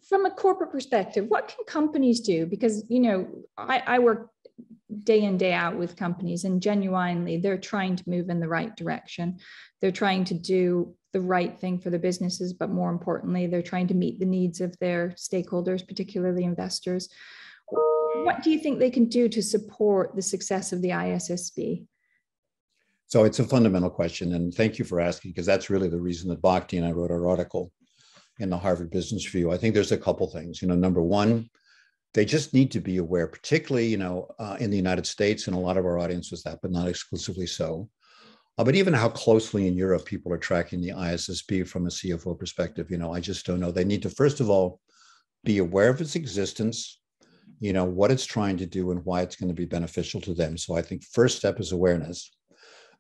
from a corporate perspective, what can companies do? Because, I work day in, day out with companies, and genuinely, they're trying to move in the right direction. They're trying to do the right thing for the businesses, but more importantly, they're trying to meet the needs of their stakeholders, particularly investors. What do you think they can do to support the success of the ISSB? So it's a fundamental question, and thank you for asking, because that's really the reason that Bhakti and I wrote our article in the Harvard Business Review. I think there's a couple things. Number one, they just need to be aware, particularly, in the United States, and a lot of our audience was that, but not exclusively so. But even how closely in Europe people are tracking the ISSB from a CFO perspective, I just don't know. They need to, first of all, be aware of its existence, what it's trying to do and why it's going to be beneficial to them. So I think first step is awareness.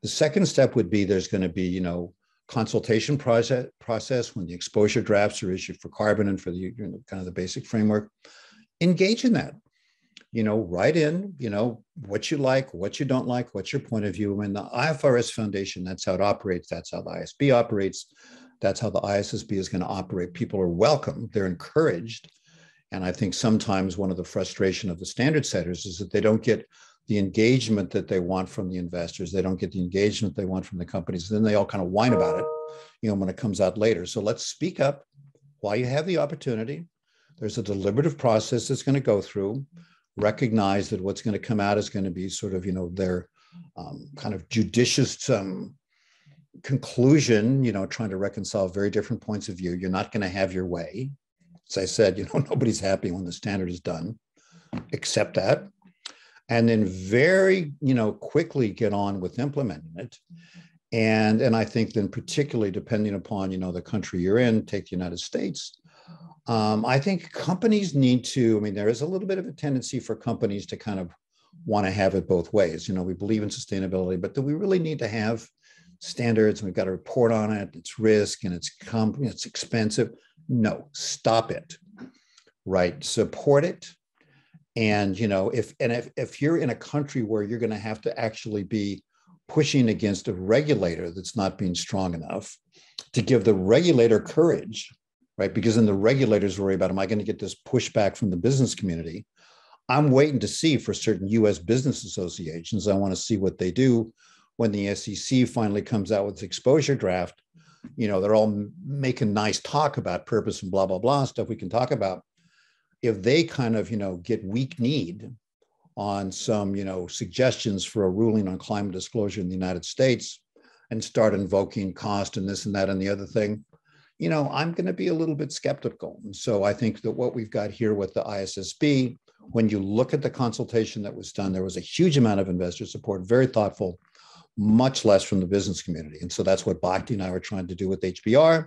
The second step would be there's going to be, consultation process when the exposure drafts are issued for carbon and for the kind of the basic framework. Engage in that. Write in, what you like, what you don't like, what's your point of view. I mean, the IFRS Foundation, that's how it operates. That's how the ISB operates. That's how the ISSB is going to operate. People are welcome. They're encouraged. And I think sometimes one of the frustration of the standard setters is that they don't get the engagement that they want from the investors. They don't get the engagement they want from the companies. Then they all kind of whine about it, when it comes out later. So let's speak up while you have the opportunity. There's a deliberative process that's going to go through. Recognize that what's going to come out is going to be sort of, their kind of judicious conclusion, trying to reconcile very different points of view. You're not going to have your way. As I said, nobody's happy when the standard is done. Accept that. And then very, quickly get on with implementing it. And I think then particularly depending upon, the country you're in, take the United States, I think companies need to, there is a little bit of a tendency for companies to kind of want to have it both ways. We believe in sustainability, but do we really need to have standards and we've got to report on it? It's risk and it's expensive. No, stop it, right? Support it. And, if you're in a country where you're going to have to actually be pushing against a regulator that's not being strong enough, to give the regulator courage, right? Because then the regulators worry about, am I going to get this pushback from the business community? I'm waiting to see for certain US business associations. I want to see what they do when the SEC finally comes out with its exposure draft. They're all making nice talk about purpose and blah, blah, blah, stuff we can talk about. If they kind of, get weak-kneed on some, suggestions for a ruling on climate disclosure in the United States and start invoking cost and this and that and the other thing, I'm going to be a little bit skeptical. And so I think that what we've got here with the ISSB, when you look at the consultation that was done, there was a huge amount of investor support, very thoughtful, much less from the business community. And so that's what Bhakti and I were trying to do with HBR.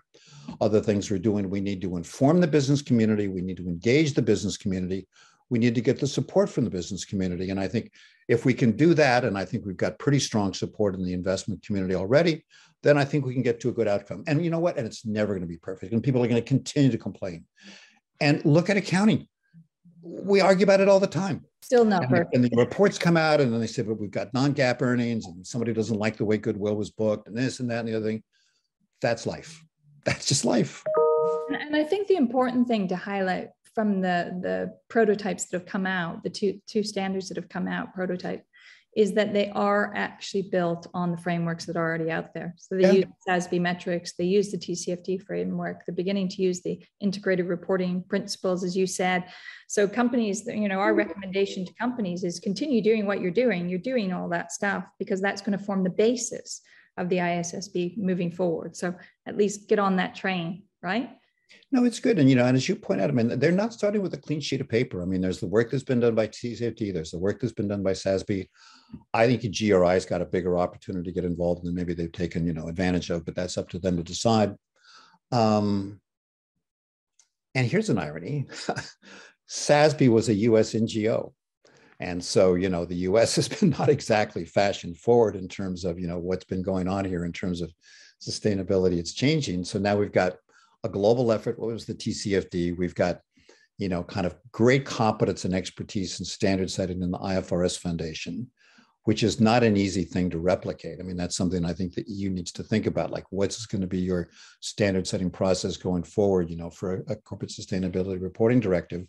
Other things we're doing, we need to inform the business community. We need to engage the business community. We need to get the support from the business community. And I think if we can do that, and I think we've got pretty strong support in the investment community already, then I think we can get to a good outcome. And you know what? And it's never going to be perfect. And people are going to continue to complain. And look at accounting. We argue about it all the time. Still not perfect. And the reports come out and then they say, but we've got non-GAAP earnings and somebody doesn't like the way goodwill was booked and this and that and the other thing. That's life. That's just life. And I think the important thing to highlight from the prototypes that have come out, the two standards that have come out, prototype, is that they are actually built on the frameworks that are already out there. So they use ISSB metrics, they use the TCFD framework, they're beginning to use the integrated reporting principles, as you said. So companies, our recommendation to companies is continue doing what you're doing. You're doing all that stuff because that's going to form the basis of the ISSB moving forward. So at least get on that train, right? No, it's good. And, and as you point out, they're not starting with a clean sheet of paper. There's the work that's been done by TCFD. There's the work that's been done by SASB. I think the GRI's got a bigger opportunity to get involved than maybe they've taken, advantage of, but that's up to them to decide. And here's an irony. SASB was a US NGO. And so, the US has been not exactly fashion forward in terms of, what's been going on here in terms of sustainability. It's changing. So now we've got a global effort. What was the TCFD? We've got, kind of great competence and expertise in standard setting in the IFRS Foundation. which is not an easy thing to replicate. I mean, that's something I think the EU needs to think about, like what's going to be your standard setting process going forward, for a corporate sustainability reporting directive.